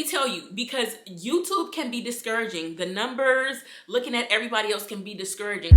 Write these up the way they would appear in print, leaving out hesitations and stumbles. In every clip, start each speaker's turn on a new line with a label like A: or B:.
A: me tell you, because YouTube can be discouraging. The numbers, looking at everybody else can be discouraging.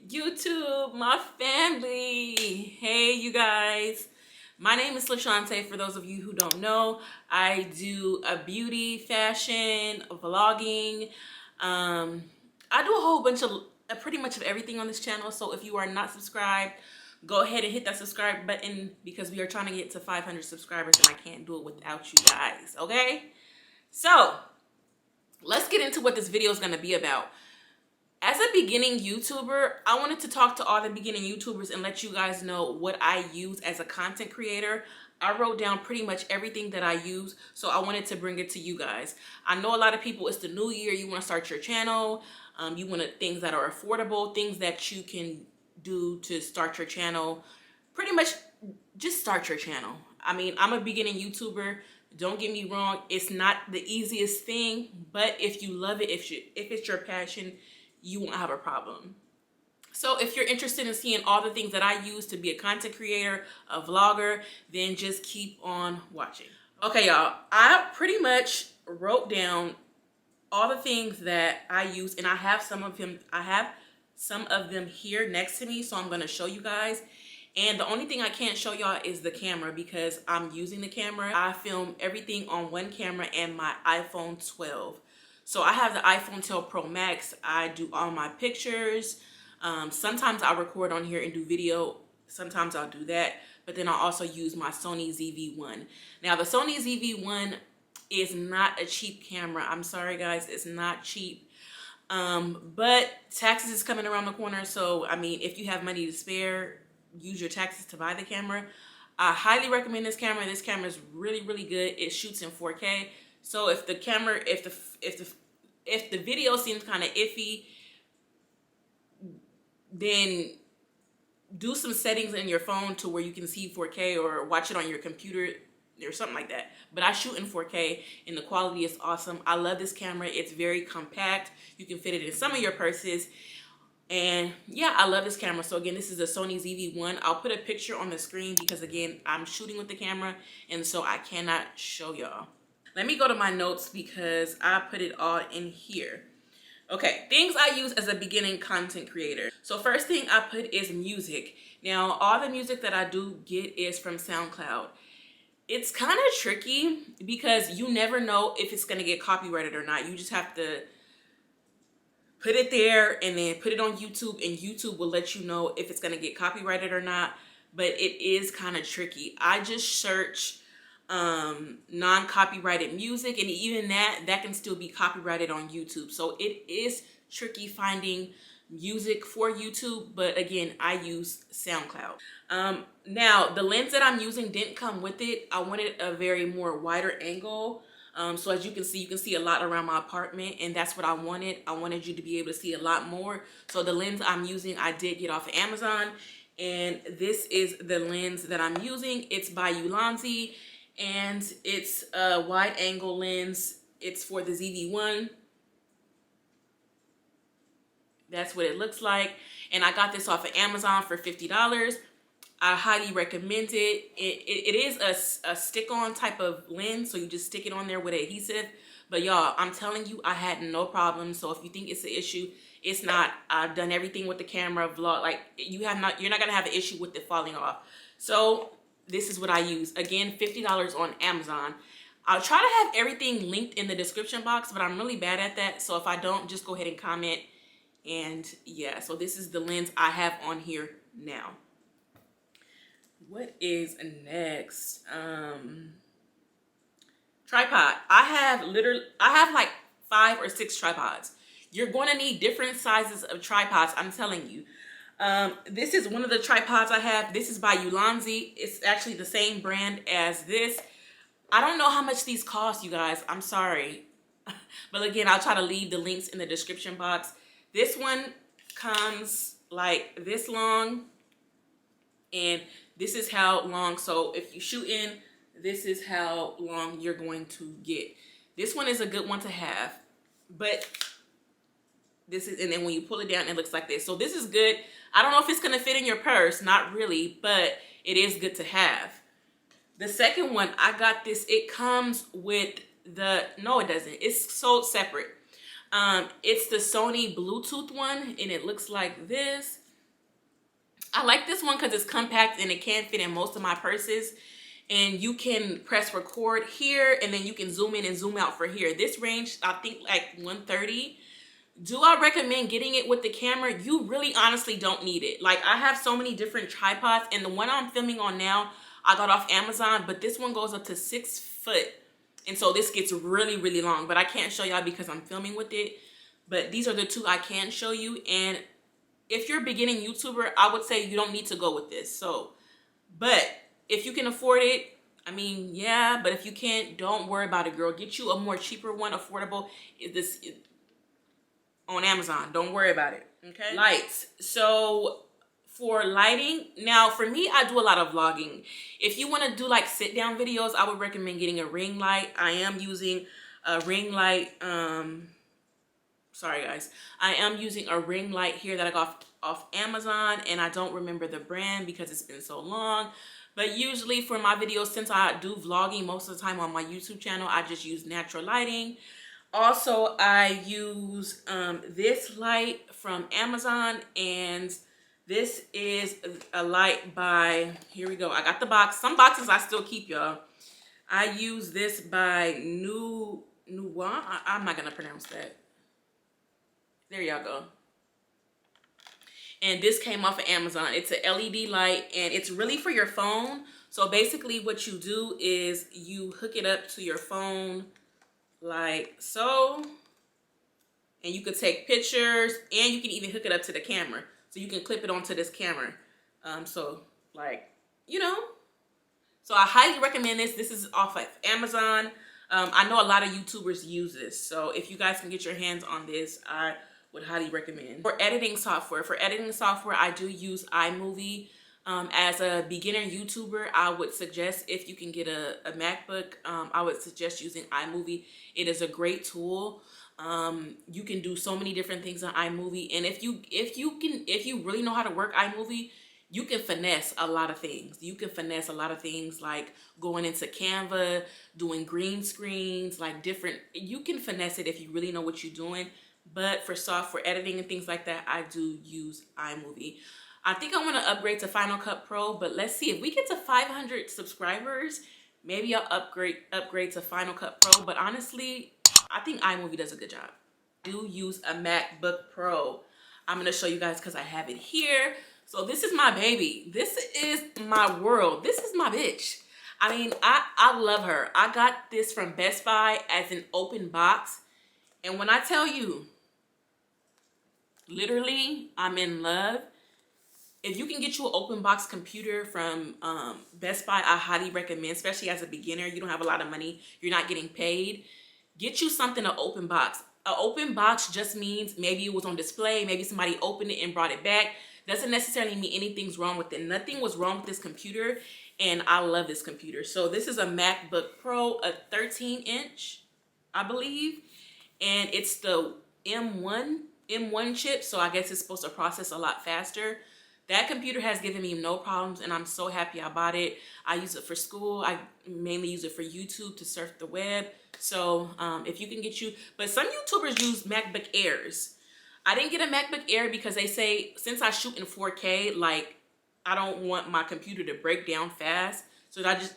A: YouTube, my family. Hey, you guys. My name is Lashauntae. For those of you who don't know, I do a beauty, fashion, vlogging. I do a whole bunch of, pretty much of everything on this channel. So if you are not subscribed, go ahead and hit that subscribe button because we are trying to get to 500 subscribers and I can't do it without you guys, okay? So let's get into what this video is going to be about. As a beginning YouTuber, I wanted to talk to all the beginning YouTubers and let you guys know what I use as a content creator. I wrote down pretty much everything that I use, so I wanted to bring it to you guys. I know a lot of people, it's the new year, you want to start your channel, you want things that are affordable, things that you can do to start your channel. Pretty much just start your channel. I mean, I'm a beginning YouTuber. Don't get me wrong, it's not the easiest thing, but if you love it, if it's your passion, you won't have a problem. So if you're interested in seeing all the things that I use to be a content creator, a vlogger, then just keep on watching. Okay, y'all, I pretty much wrote down all the things that I use, and I have some of them here next to me, so I'm gonna show you guys. And the only thing I can't show y'all is the camera because I'm using the camera. I film everything on one camera and my iPhone 12. So I have the iPhone 12 Pro Max. I do all my pictures. Sometimes I record on here and do video. Sometimes I'll do that. But then I also use my Sony ZV-1. Now the Sony ZV-1 is not a cheap camera. I'm sorry guys, it's not cheap. But taxes is coming around the corner. So I mean, if you have money to spare, use your taxes to buy the camera. I highly recommend this camera. This camera is really, really good. It shoots in 4K. So if the camera, if the video seems kind of iffy, then do some settings in your phone to where you can see 4K or watch it on your computer or something like that. But I shoot in 4K and the quality is awesome. I love this camera. It's very compact. You can fit it in some of your purses. And yeah, I love this camera. So again, this is a Sony ZV-1. I'll put a picture on the screen because again, I'm shooting with the camera and so I cannot show y'all. Let me go to my notes because I put it all in here. Okay, things I use as a beginning content creator. So first thing I put is music. Now, all the music that I do get is from SoundCloud. It's kind of tricky because you never know if it's going to get copyrighted or not. You just have to put it there and then put it on YouTube, and YouTube will let you know if it's going to get copyrighted or not. But it is kind of tricky. I just search non-copyrighted music, and even that can still be copyrighted on YouTube. So it is tricky finding music for YouTube, but again, I use SoundCloud. Now the lens that I'm using didn't come with it. I wanted a very more wider angle. So as you can see a lot around my apartment, and that's what I wanted. I wanted you to be able to see a lot more. So the lens I'm using, I did get off of Amazon, and this is the lens that I'm using. It's by Lashauntae. And it's a wide angle lens. It's for the ZV-1. That's what it looks like. And I got this off of Amazon for $50. I highly recommend it. It is a stick-on type of lens, so you just stick it on there with adhesive. But y'all, I'm telling you, I had no problem. So if you think it's an issue, it's not. I've done everything with the camera, vlog. Like you're not gonna have an issue with it falling off. So this is what I use. Again, $50 on Amazon. I'll try to have everything linked in the description box, but I'm really bad at that. So if I don't, just go ahead and comment. And yeah, so this is the lens I have on here now. What is next? Tripod. I have like 5 or 6 tripods. You're going to need different sizes of tripods, I'm telling you. This is one of the tripods I have. This is by Lashauntae. It's actually the same brand as this. I don't know how much these cost, you guys. I'm sorry. But again, I'll try to leave the links in the description box. This one comes like this long, and this is how long. So if you shoot in this is how long you're going to get. This one is a good one to have, but this is, and then when you pull it down, it looks like this. So this is good. I don't know if it's gonna fit in your purse, not really, but it is good to have. The second one, I got this, it comes with the, no it doesn't, it's sold separate. It's the Sony Bluetooth one, and it looks like this. I like this one because it's compact and it can fit in most of my purses. And you can press record here, and then you can zoom in and zoom out for here. This range, I think like 130. Do I recommend getting it with the camera? You really honestly don't need it. Like, I have so many different tripods, and the one I'm filming on now, I got off Amazon, but this one goes up to 6 foot. And so this gets really, really long, but I can't show y'all because I'm filming with it. But these are the two I can show you. And if you're a beginning YouTuber, I would say you don't need to go with this. So, but if you can afford it, I mean, yeah, but if you can't, don't worry about it, girl. Get you a more cheaper one, affordable. On Amazon. Don't worry about it. Okay. Lights. So for lighting, now for me, I do a lot of vlogging. If you want to do like sit down videos, I would recommend getting a ring light. I am using a ring light. Sorry guys. I am using a ring light here that I got off Amazon, and I don't remember the brand because it's been so long. But usually for my videos, since I do vlogging most of the time on my YouTube channel, I just use natural lighting. Also, I use this light from Amazon, and this is a light by, here we go. I got the box. Some boxes I still keep, y'all. I use this by I'm not going to pronounce that. There y'all go. And this came off of Amazon. It's an LED light, and it's really for your phone. So basically what you do is you hook it up to your phone like so, and you could take pictures, and you can even hook it up to the camera, so you can clip it onto this camera. So like, you know, so I highly recommend this. This is off of Amazon. I know a lot of YouTubers use this, so if you guys can get your hands on this, I would highly recommend. For editing software, I do use iMovie. As a beginner YouTuber, I would suggest, if you can get a MacBook, I would suggest using iMovie. It is a great tool. You can do so many different things on iMovie, and if you really know how to work iMovie, you can finesse a lot of things. You can finesse a lot of things like going into Canva, doing green screens, like different. You can finesse it if you really know what you're doing. But for software editing and things like that, I do use iMovie. I think I want to upgrade to Final Cut Pro, but let's see. If we get to 500 subscribers, maybe I'll upgrade to Final Cut Pro. But honestly, I think iMovie does a good job. I do use a MacBook Pro. I'm going to show you guys because I have it here. So this is my baby. This is my world. This is my bitch. I mean, I love her. I got this from Best Buy as an open box. And when I tell you, literally, I'm in love. If you can get you an open box computer from Best Buy, I highly recommend, especially as a beginner. You don't have a lot of money. You're not getting paid. Get you something, an open box. An open box just means maybe it was on display. Maybe somebody opened it and brought it back. Doesn't necessarily mean anything's wrong with it. Nothing was wrong with this computer, and I love this computer. So this is a MacBook Pro, a 13-inch, I believe. And it's the M1 chip, so I guess it's supposed to process a lot faster. That computer has given me no problems, and I'm so happy I bought it. I use it for school. I mainly use it for YouTube to surf the web. So if you can get you, but some YouTubers use MacBook Airs. I didn't get a MacBook Air because they say, since I shoot in 4K, like, I don't want my computer to break down fast. So I just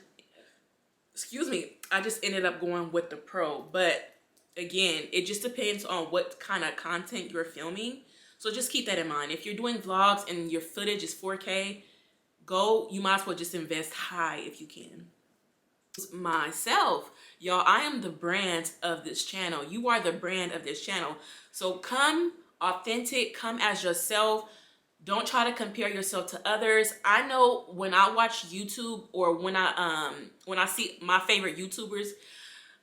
A: ended up going with the Pro. But again, it just depends on what kind of content you're filming. So just keep that in mind. If you're doing vlogs and your footage is 4K, you might as well just invest high if you can. Myself, y'all, I am the brand of this channel. You are the brand of this channel. So come authentic, come as yourself. Don't try to compare yourself to others. I know when I watch YouTube, or when I see my favorite YouTubers,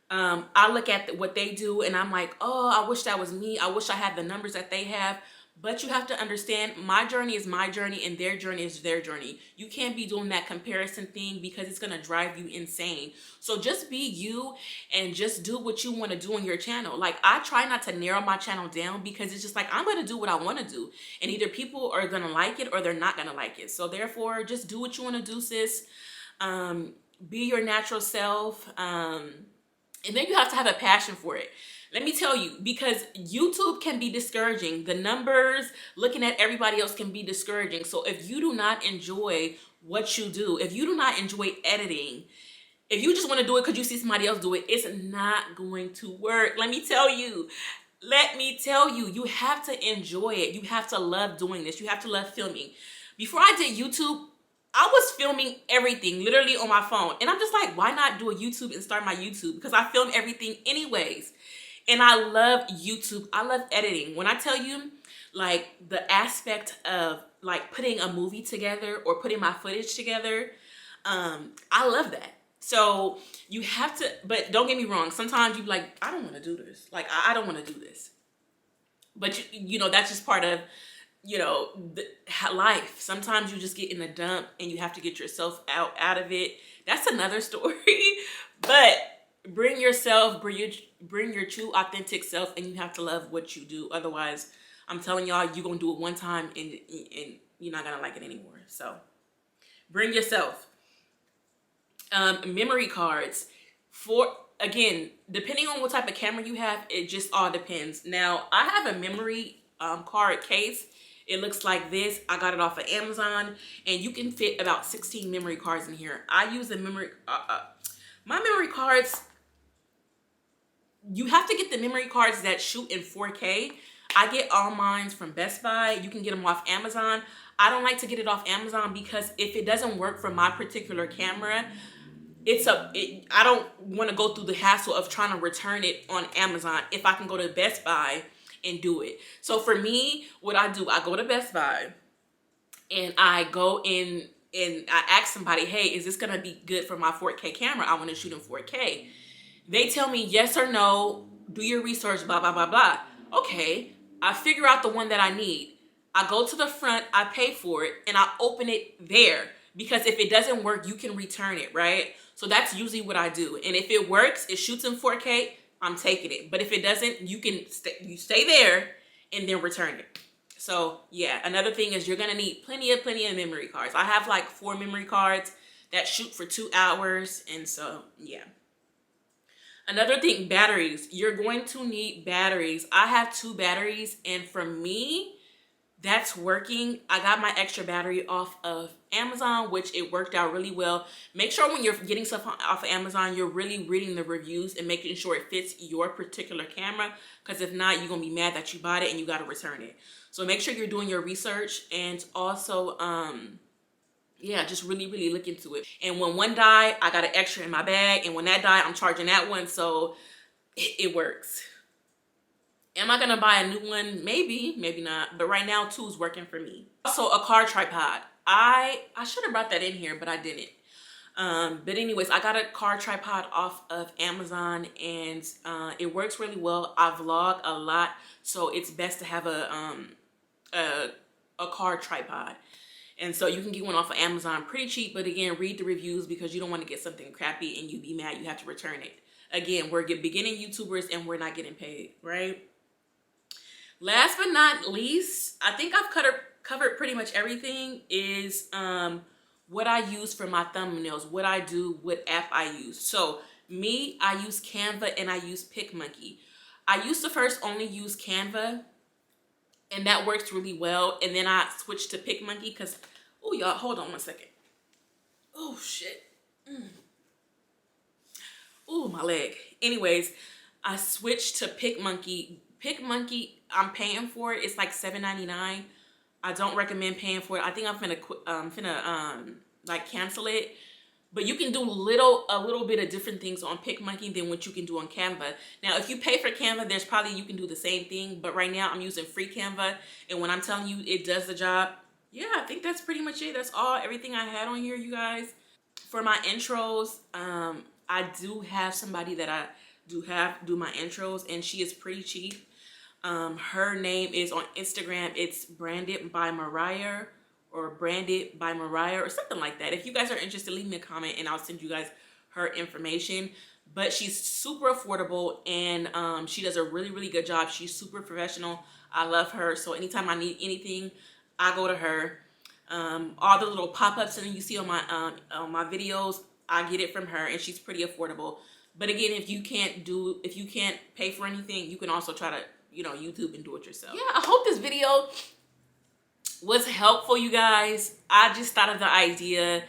A: I look at what they do and I'm like, oh, I wish that was me. I wish I had the numbers that they have. But you have to understand, my journey is my journey and their journey is their journey. You can't be doing that comparison thing because it's going to drive you insane. So just be you and just do what you want to do on your channel. Like, I try not to narrow my channel down because it's just like, I'm going to do what I want to do. And either people are going to like it or they're not going to like it. So therefore, just do what you want to do, sis. Be your natural self. And then you have to have a passion for it. Let me tell you, because YouTube can be discouraging. The numbers, looking at everybody else can be discouraging. So if you do not enjoy what you do, if you do not enjoy editing, if you just want to do it because you see somebody else do it, it's not going to work. Let me tell you, you have to enjoy it. You have to love doing this. You have to love filming. Before I did YouTube, I was filming everything literally on my phone. And I'm just like, why not do a YouTube and start my YouTube? Because I film everything anyways. And I love YouTube. I love editing. When I tell you, like, the aspect of like putting a movie together or putting my footage together, I love that. So you have to, but don't get me wrong. Sometimes you be like, I don't want to do this. Like, I don't want to do this. But you know, that's just part of, you know, life. Sometimes you just get in a dump and you have to get yourself out of it. That's another story. But bring yourself, bring your true authentic self, and you have to love what you do. Otherwise, I'm telling y'all, you're gonna do it one time and you're not gonna like it anymore. So bring yourself. Memory cards, for again, depending on what type of camera you have, it just all depends. Now, I have a memory card case. It looks like this. I got it off of Amazon, and you can fit about 16 memory cards in here. I use the memory my memory cards, you have to get the memory cards that shoot in 4K. I get all mine from Best Buy. You can get them off Amazon. I don't like to get it off Amazon because if it doesn't work for my particular camera, I don't want to go through the hassle of trying to return it on Amazon if I can go to Best Buy and do it. So for me, what I do, I go to Best Buy and I go in and I ask somebody, hey, is this gonna be good for my 4K camera? I want to shoot in 4K. They tell me yes or no, do your research, blah, blah, blah, blah. Okay, I figure out the one that I need. I go to the front, I pay for it, and I open it there. Because if it doesn't work, you can return it, right? So that's usually what I do. And if it works, it shoots in 4K, I'm taking it. But if it doesn't, you can stay there and then return it. So yeah, another thing is you're gonna need plenty of memory cards. I have like 4 memory cards that shoot for 2 hours. And so yeah. Another thing, batteries. You're going to need batteries. I have 2 batteries, and for me, that's working. I got my extra battery off of Amazon, which it worked out really well. Make sure when you're getting stuff off of Amazon, you're really reading the reviews and making sure it fits your particular camera, because if not, you're gonna be mad that you bought it and you got to return it. So make sure you're doing your research, and also yeah, just really look into it. And when one die, I got an extra in my bag, and when that die, I'm charging that one. So it works. Am I gonna buy a new one? Maybe, maybe not. But right now, 2 is working for me. Also, a car tripod. I should have brought that in here, but I didn't. But anyways, I got a car tripod off of Amazon, and it works really well. I vlog a lot, so it's best to have a car tripod. And so you can get one off of Amazon pretty cheap, but again, read the reviews because you don't want to get something crappy and you be mad you have to return it. Again, we're beginning YouTubers and we're not getting paid, right? Last but not least, I think I've covered pretty much everything, is what I use for my thumbnails, what I do, what app I use. So me, I use Canva and I use PicMonkey. I used to first only use Canva, and that works really well. And then I switched to PicMonkey because, oh y'all, hold on one second. Oh shit. Oh, my leg. Anyways, I switched to PicMonkey. PicMonkey, I'm paying for it. It's like $7.99. I don't recommend paying for it. I think I'm finna like cancel it. But you can do a little bit of different things on PicMonkey than what you can do on Canva. Now, if you pay for Canva, there's probably you can do the same thing. But right now, I'm using free Canva. And when I'm telling you it does the job, yeah, I think that's pretty much it. That's everything I had on here, you guys. For my intros, I do have somebody that I do my intros, and she is pretty cheap. Her name is on Instagram. It's Branded by Mariah or Branded by Mariah or something like that. If you guys are interested, leave me a comment and I'll send you guys her information. But she's super affordable and she does a really, really good job. She's super professional. I love her. So anytime I need anything, I go to her. All the little pop-ups that you see on my videos, I get it from her, and she's pretty affordable. But again, if you can't pay for anything, you can also try to, YouTube and do it yourself. Yeah, I hope this video was helpful, you guys. I just thought of the idea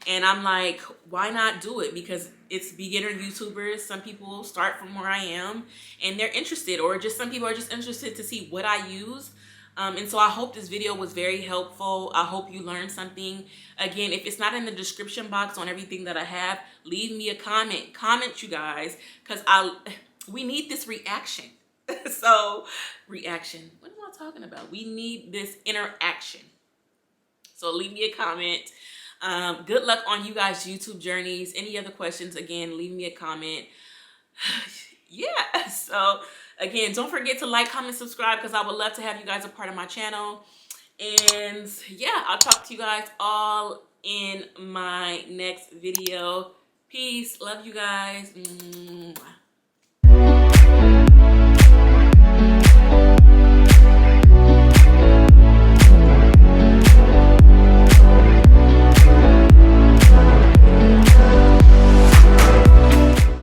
A: and I'm like, why not do it? Because it's beginner YouTubers. Some people start from where I am and they're interested, or just some people are just interested to see what I use. And so I hope this video was very helpful. I hope you learned something. Again, if it's not in the description box on everything that I have, leave me a comment. Comment, you guys, because we need this reaction. So, reaction. What am I talking about? We need this interaction. So leave me a comment. Good luck on you guys' YouTube journeys. Any other questions, again, leave me a comment. Yeah, so again, don't forget to like, comment, subscribe, because I would love to have you guys a part of my channel. And yeah, I'll talk to you guys all in my next video. Peace. Love you guys. Mwah.